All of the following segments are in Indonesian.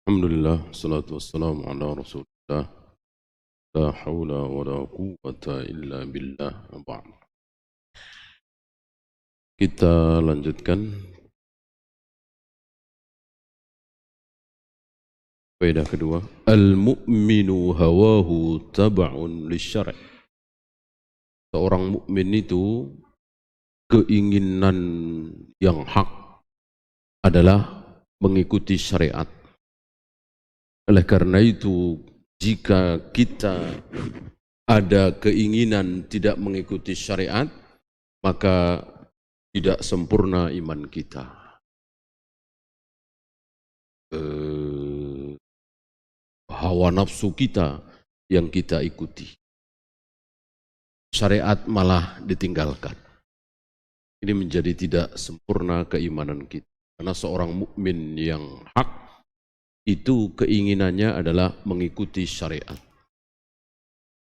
Alhamdulillah, salatu wassalamu ala rasulillah, la hawla wa la quwwata illa billah, wa ba'd. Kita lanjutkan faedah kedua. Al-mu'minu hawahu taba'un lisyara'. Seorang mukmin itu keinginan yang hak adalah mengikuti syariat. Oleh karena itu, jika kita ada keinginan tidak mengikuti syariat, maka tidak sempurna iman kita. Hawa nafsu kita yang kita ikuti. Syariat malah ditinggalkan. Ini menjadi tidak sempurna keimanan kita. Karena seorang mukmin yang hak itu keinginannya adalah mengikuti syariat.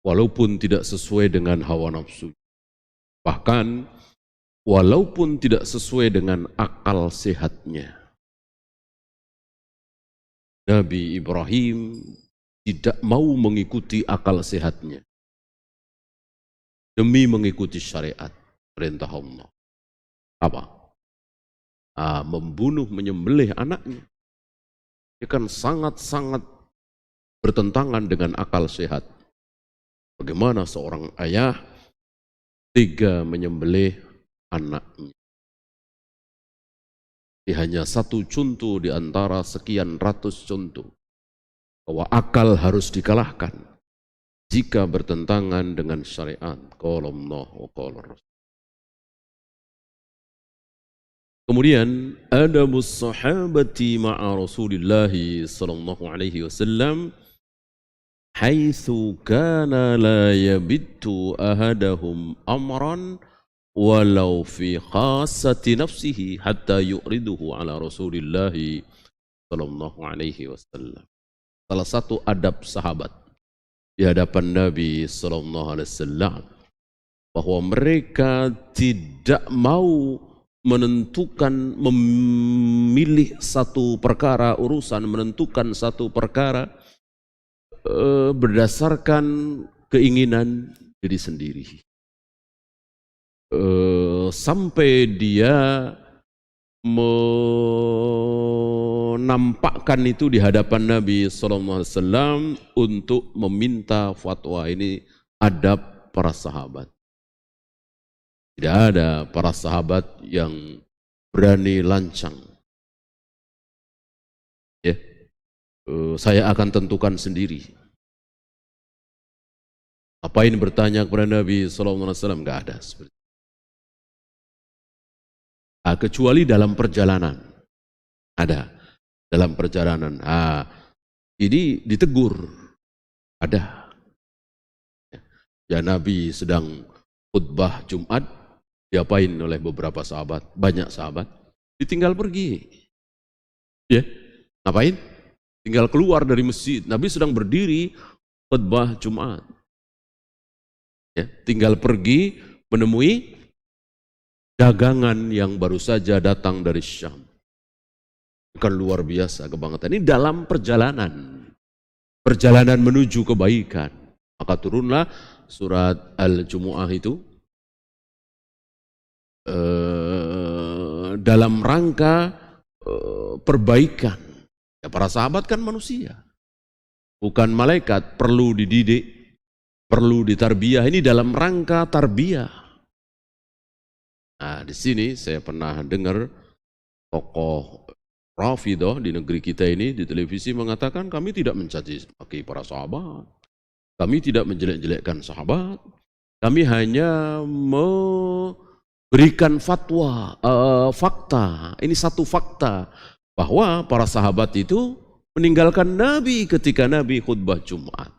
Walaupun tidak sesuai dengan hawa nafsu. Bahkan walaupun tidak sesuai dengan akal sehatnya. Nabi Ibrahim tidak mau mengikuti akal sehatnya demi mengikuti syariat perintah Allah. Apa? Membunuh, menyembelih anaknya. Ini kan sangat-sangat bertentangan dengan akal sehat. Bagaimana seorang ayah tega menyembelih anaknya? Ini hanya satu contoh di antara sekian ratus contoh bahwa akal harus dikalahkan jika bertentangan dengan syariat. Qala Allah wa qala Rasul. Kemudian adabus sahabati ma'a Rasulillah sallallahu alaihi wasallam haitsu kana la yabittu ahadahum amran walau fi khassati nafsihi hatta yu'riduhu ala Rasulillah sallallahu alaihi wasallam. Salah satu adab sahabat di hadapan Nabi sallallahu alaihi wasallam bahwa mereka tidak mau menentukan, memilih satu perkara, urusan menentukan satu perkara berdasarkan keinginan diri sendiri. Sampai dia menampakkan itu di hadapan Nabi SAW untuk meminta fatwa. Ini adab para sahabat. Tidak ada para sahabat yang berani lancang. Ya, saya akan tentukan sendiri. Apain bertanya kepada Nabi SAW? Enggak ada seperti itu. Kecuali dalam perjalanan. Ada dalam perjalanan. Ini ditegur. Ada. Ya, Nabi sedang khutbah Jumat. Diapain oleh beberapa sahabat, banyak sahabat, ditinggal pergi. Ya, ngapain? Tinggal keluar dari masjid. Nabi sedang berdiri khutbah Jumat. Ya, tinggal pergi menemui dagangan yang baru saja datang dari Syam. Bukan luar biasa kebanggaan. Ini dalam perjalanan. Perjalanan menuju kebaikan. Maka turunlah surat Al-Jumu'ah itu. Dalam rangka perbaikan. Ya, para sahabat kan manusia, bukan malaikat, perlu dididik, perlu ditarbiyah. Ini dalam rangka tarbiyah. Nah, di sini saya pernah dengar tokoh Rafidah di negeri kita ini di televisi mengatakan kami tidak mencaci maki para sahabat, kami tidak menjelek-jelekkan sahabat, kami hanya berikan fatwa, fakta. Ini satu fakta bahwa para sahabat itu meninggalkan Nabi ketika Nabi khutbah Jumat.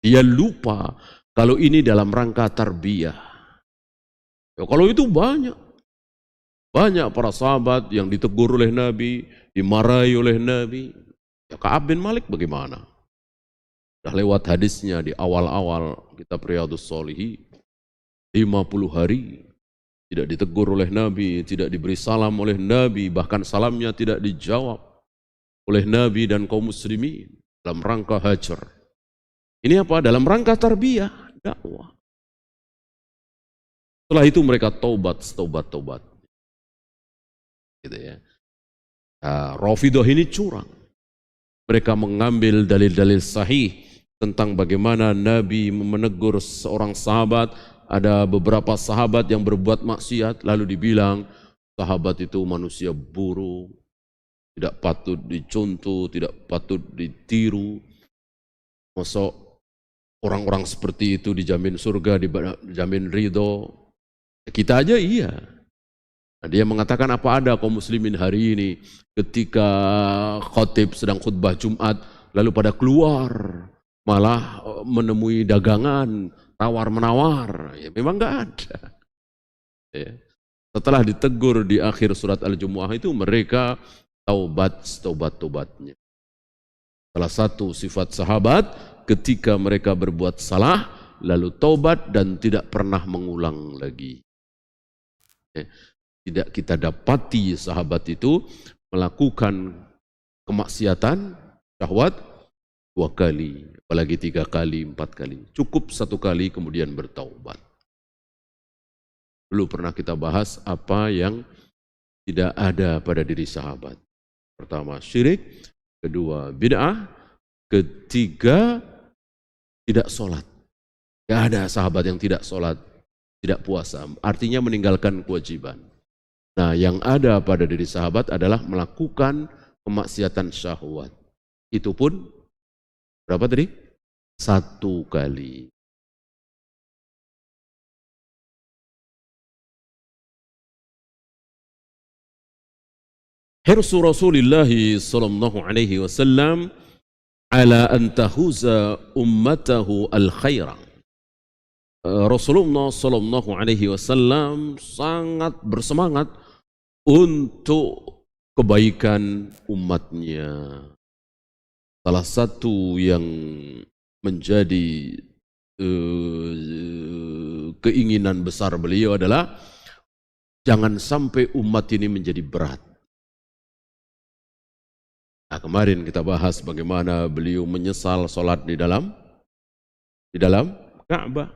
Dia lupa kalau ini dalam rangka tarbiyah. Ya, kalau itu banyak para sahabat yang ditegur oleh Nabi, dimarahi oleh Nabi. Ya, Ka'ab bin Malik bagaimana? Sudah lewat hadisnya di awal-awal kitab Riyadhus Shalihin. 50 hari tidak ditegur oleh Nabi, tidak diberi salam oleh Nabi, bahkan salamnya tidak dijawab. oleh Nabi dan kaum muslimin dalam rangka hajar. Ini apa? Dalam rangka tarbiyah, dakwah. Setelah itu mereka taubat. Gitu ya. Nah, Rafidhah ini curang. Mereka mengambil dalil-dalil sahih tentang bagaimana Nabi menegur seorang sahabat. Ada beberapa sahabat yang berbuat maksiat, lalu dibilang sahabat itu manusia buruk, tidak patut dicontoh, tidak patut ditiru. Masa orang-orang seperti itu dijamin surga, dijamin ridho. Kita aja iya. Nah, dia mengatakan apa ada kaum muslimin hari ini ketika khatib sedang khutbah Jumat lalu pada keluar malah menemui dagangan tawar-menawar. Ya, memang enggak ada. Ya. Setelah ditegur di akhir surat Al-Jumu'ah itu mereka taubat-taubatnya. Salah satu sifat sahabat ketika mereka berbuat salah lalu taubat dan tidak pernah mengulang lagi. Ya. Tidak kita dapati sahabat itu melakukan kemaksiatan, syahwat 2 kali, apalagi 3 kali, 4 kali. Cukup 1 kali kemudian bertaubat. Dulu pernah kita bahas apa yang tidak ada pada diri sahabat. Pertama syirik, kedua bid'ah, ketiga tidak sholat. Tidak ada sahabat yang tidak sholat, tidak puasa. Artinya meninggalkan kewajiban. Nah, yang ada pada diri sahabat adalah melakukan kemaksiatan syahwat. Itu pun berapa tadi? 1 kali. Hirsu Rasulullah sallallahu alaihi wasallam ala an tahuza ummatahu al-khaira. Rasulullah sallallahu alaihi wasallam sangat bersemangat untuk kebaikan umatnya. Salah satu yang menjadi keinginan besar beliau adalah jangan sampai umat ini menjadi berat. Nah, kemarin kita bahas bagaimana beliau menyesal sholat di dalam Ka'bah.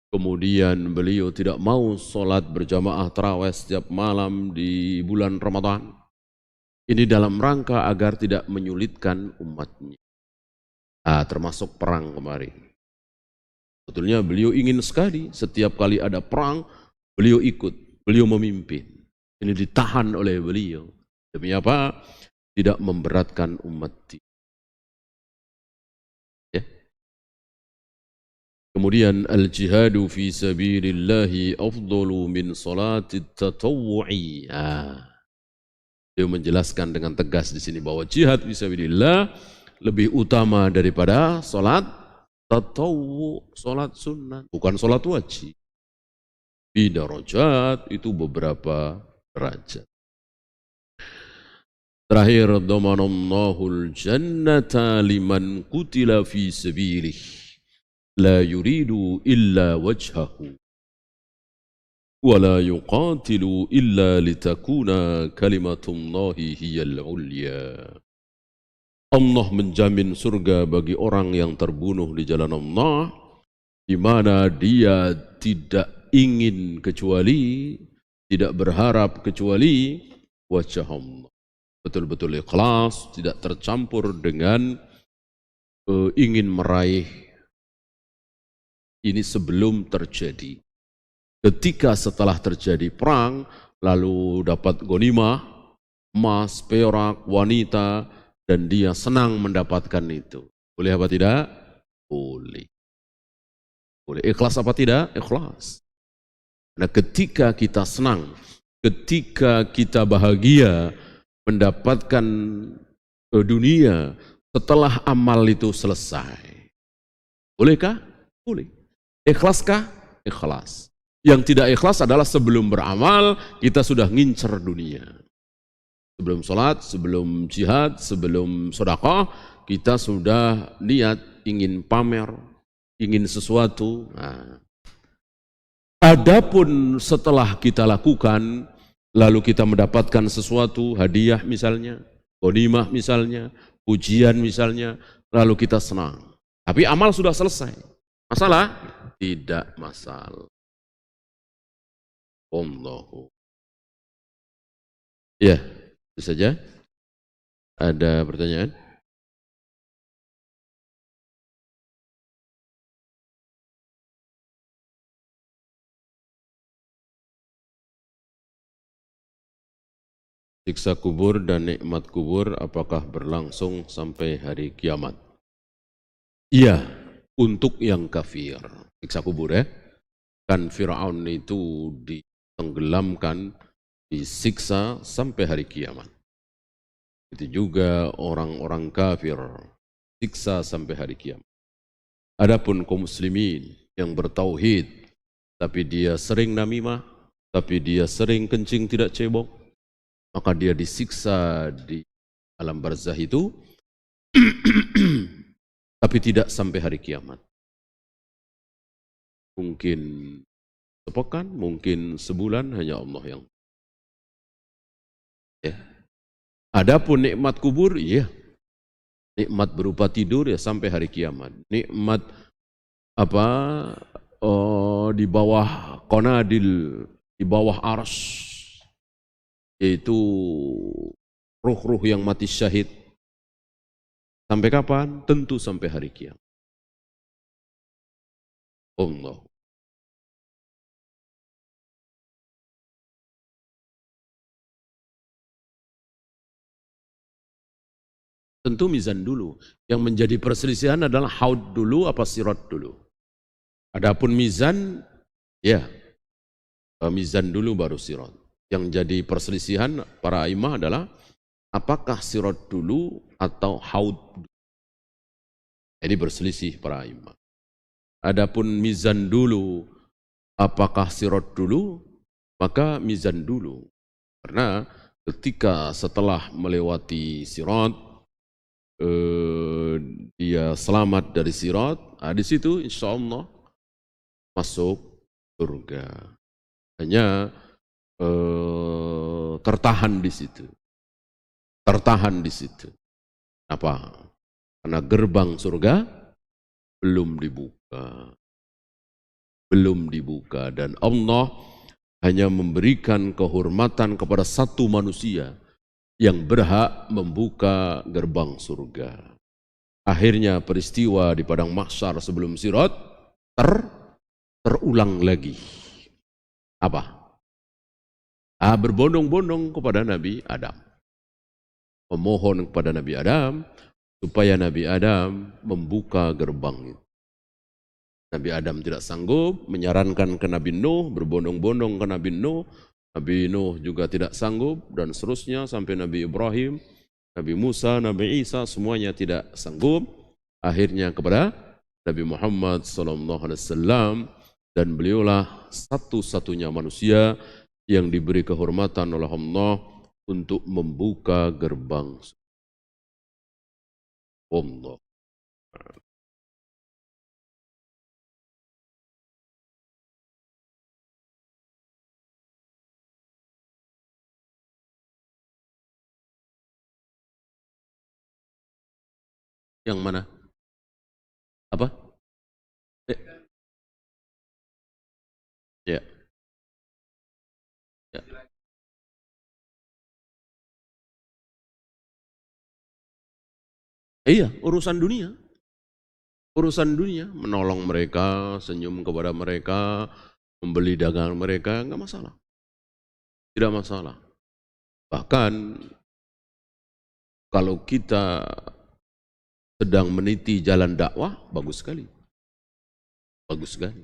Kemudian beliau tidak mau sholat berjamaah tarawih setiap malam di bulan Ramadan. Ini dalam rangka agar tidak menyulitkan umatnya. Nah, termasuk perang kemarin. Sebetulnya beliau ingin sekali setiap kali ada perang, beliau ikut, beliau memimpin. Ini ditahan oleh beliau. Demi apa? Tidak memberatkan umat. Ya. Kemudian al-jihadu fi sabilillahi afdalu min salati tatawwu'i. Dia menjelaskan dengan tegas di sini bahwa jihad fi sabilillah lebih utama daripada salat tatawwu, salat sunnah, bukan salat wajib. Bi darajat itu beberapa derajat. Terakhir, dhamanallahu al-jannata liman qutila fi sabilih la yuridu illa wajhahu wa la yuqatilu illa litakuna kalimatullahi hiyal ulya. Allah menjamin surga bagi orang yang terbunuh di jalan Allah, di mana dia tidak ingin kecuali, tidak berharap kecuali wajah Allah. Betul-betul ikhlas, tidak tercampur dengan ingin meraih ini sebelum terjadi. Ketika setelah terjadi perang, lalu dapat ghanimah, emas, perak, wanita, dan dia senang mendapatkan itu. Boleh apa tidak? Boleh. Boleh. Ikhlas apa tidak? Ikhlas. Nah, ketika kita senang, ketika kita bahagia, mendapatkan dunia setelah amal itu selesai. Bolehkah? Boleh. Ikhlaskah? Ikhlas. Yang tidak ikhlas adalah sebelum beramal kita sudah ngincer dunia. Sebelum sholat, sebelum jihad, sebelum sedekah kita sudah niat ingin pamer, ingin sesuatu. Nah, adapun setelah kita lakukan lalu kita mendapatkan sesuatu, hadiah misalnya, ghanimah misalnya, pujian misalnya, lalu kita senang. Tapi amal sudah selesai. Masalah? Tidak masalah. Allahu. Ya, itu saja. Ada pertanyaan? Siksa kubur dan nikmat kubur apakah berlangsung sampai hari kiamat? Iya, untuk yang kafir. Siksa kubur ya. Kan Fir'aun itu ditenggelamkan, disiksa sampai hari kiamat. Itu juga orang-orang kafir, siksa sampai hari kiamat. Adapun kaum muslimin yang bertauhid, tapi dia sering namimah, tapi dia sering kencing tidak cebok, maka dia disiksa di alam barzah itu, tapi tidak sampai hari kiamat. Mungkin sepekan, mungkin sebulan, hanya Allah yang. Ya. Adapun nikmat kubur, iya. Nikmat berupa tidur ya sampai hari kiamat. Nikmat apa di bawah qanadil, di bawah arsy, yaitu ruh-ruh yang mati syahid. Sampai kapan? Tentu sampai hari kiamat. Allah. Tentu mizan dulu. Yang menjadi perselisihan adalah haud dulu apa sirat dulu. Adapun mizan, ya mizan dulu baru sirat. Yang jadi perselisihan para imam adalah apakah sirat dulu atau haud. Ini berselisih para imam. Adapun mizan dulu, apakah sirat dulu, maka mizan dulu. Karena ketika setelah melewati sirat, dia selamat dari sirat, di situ insya Allah masuk surga. Hanya tertahan di situ. Tertahan di situ. Apa? Karena gerbang surga belum dibuka. Belum dibuka. Dan Allah hanya memberikan kehormatan kepada satu manusia yang berhak membuka gerbang surga. Akhirnya peristiwa di padang mahsyar sebelum sirat terulang lagi. Apa? Berbondong-bondong kepada Nabi Adam. Memohon kepada Nabi Adam supaya Nabi Adam membuka gerbang itu. Nabi Adam tidak sanggup, menyarankan ke Nabi Nuh, berbondong-bondong ke Nabi Nuh. Nabi Nuh juga tidak sanggup, dan seterusnya sampai Nabi Ibrahim, Nabi Musa, Nabi Isa, semuanya tidak sanggup. Akhirnya kepada Nabi Muhammad SAW, dan beliaulah satu-satunya manusia yang diberi kehormatan oleh Allah untuk membuka gerbang Allah. Yang mana? Apa? Ya. Ya. Iya, urusan dunia. Urusan dunia, menolong mereka, senyum kepada mereka, membeli dagangan mereka, enggak masalah. Tidak masalah. Bahkan kalau kita sedang meniti jalan dakwah, bagus sekali. Bagus sekali.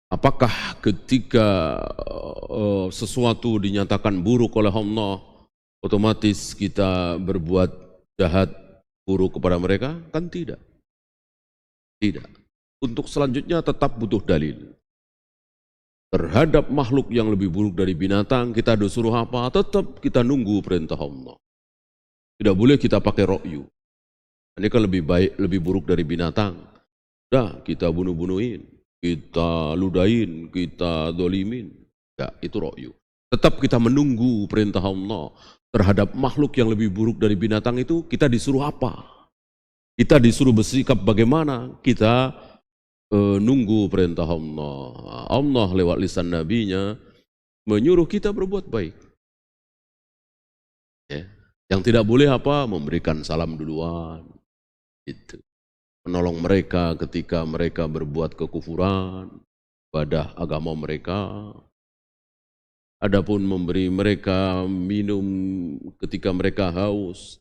Apakah ketika sesuatu dinyatakan buruk oleh Allah, otomatis kita berbuat jahat buruk kepada mereka? Kan tidak. Tidak. Untuk selanjutnya tetap butuh dalil. Terhadap makhluk yang lebih buruk dari binatang, kita disuruh apa? Tetap kita nunggu perintah Allah. Tidak boleh kita pakai rokyu. Ini kan lebih baik, lebih buruk dari binatang. Dah, kita bunuh-bunuhin, kita ludahin, kita dolimin. Ya, itu rokyu. Tetap kita menunggu perintah Allah. terhadap makhluk yang lebih buruk dari binatang itu, kita disuruh apa? Kita disuruh bersikap bagaimana? Kita nunggu perintah Allah. Allah lewat lisan nabinya menyuruh kita berbuat baik. Ya. Yang tidak boleh apa? Memberikan salam duluan. Itu. Menolong mereka ketika mereka berbuat kekufuran pada agama mereka. Adapun memberi mereka minum ketika mereka haus,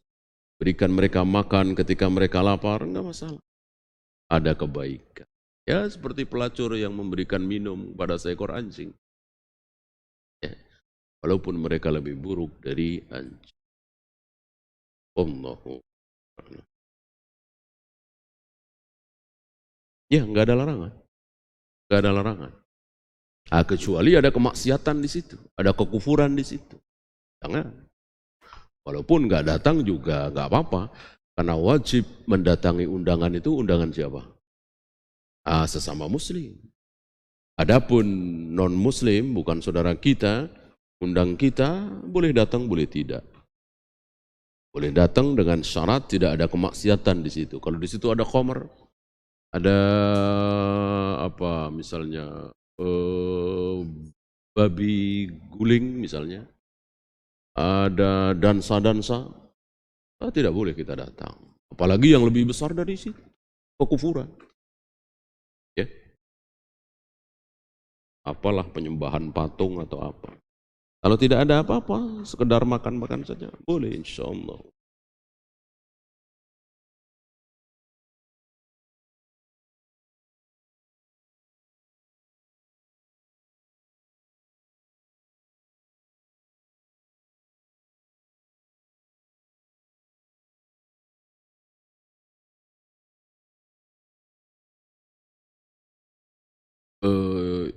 berikan mereka makan ketika mereka lapar, enggak masalah. Ada kebaikan. Ya seperti pelacur yang memberikan minum pada seekor anjing. Ya, walaupun mereka lebih buruk dari anjing. Allahu a'lam. Ya enggak ada larangan. Enggak ada larangan. Kecuali ada kemaksiatan di situ, ada kekufuran di situ. Jangan. Walaupun nggak datang juga nggak apa-apa, karena wajib mendatangi undangan itu undangan siapa? Sesama muslim. Adapun non muslim, bukan saudara kita, undang kita, boleh datang, boleh tidak. Boleh datang dengan syarat tidak ada kemaksiatan di situ. Kalau di situ ada khamr, ada apa misalnya babi guling misalnya, ada dansa-dansa, tidak boleh kita datang. Apalagi yang lebih besar dari situ, kekufuran. Ya. Apalah penyembahan patung atau apa. Kalau tidak ada apa-apa, sekedar makan-makan saja, boleh insya Allah.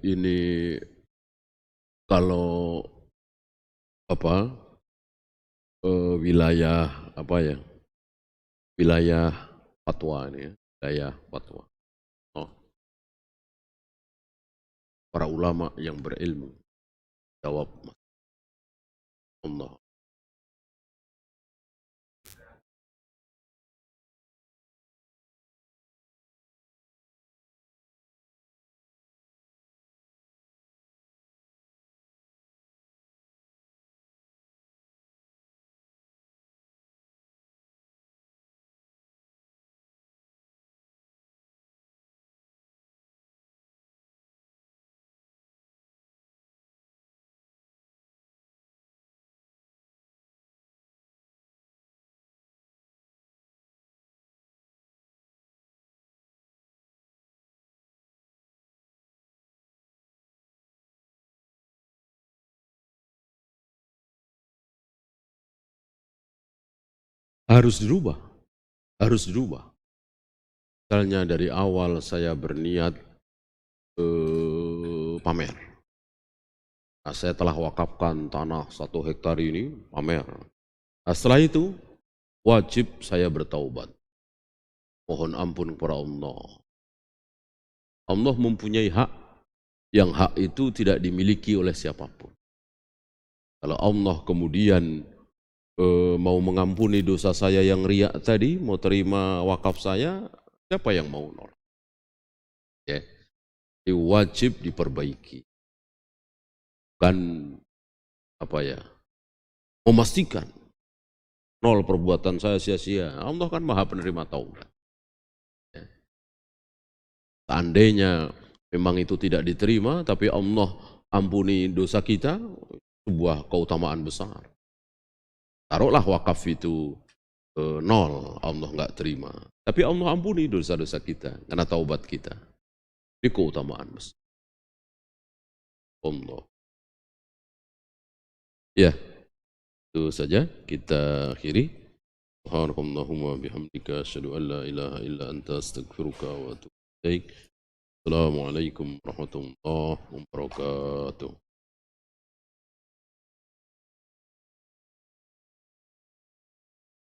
Ini kalau apa wilayah apa ya, wilayah fatwa ini ya, wilayah fatwa. Oh, para ulama yang berilmu jawab Allah. Harus dirubah, harus dirubah. Misalnya dari awal saya berniat pamer. Nah, saya telah wakafkan tanah 1 hektar ini, pamer. Nah, setelah itu wajib saya bertaubat. Mohon ampun kepada Allah. Allah mempunyai hak, yang hak itu tidak dimiliki oleh siapapun. Kalau Allah kemudian mau mengampuni dosa saya yang riak tadi, mau terima wakaf saya, siapa yang mau nolak? Ya, itu wajib diperbaiki. Bukan apa ya, memastikan nol perbuatan saya sia-sia. Allah kan maha penerima taubat. Ya. Seandainya memang itu tidak diterima, tapi Allah ampuni dosa kita, sebuah keutamaan besar. Taruhlah wakaf itu nol, Allah nggak terima. Tapi Allah ampuni dosa-dosa kita, karena taubat kita. Ini keutamaan besar. Allah. Ya, itu saja kita akhiri. Subhanakallahumma bihamdika asyhadu an la ilaha illa anta astaghfiruka wa atubu ilaik. Assalamualaikum warahmatullahi wabarakatuh.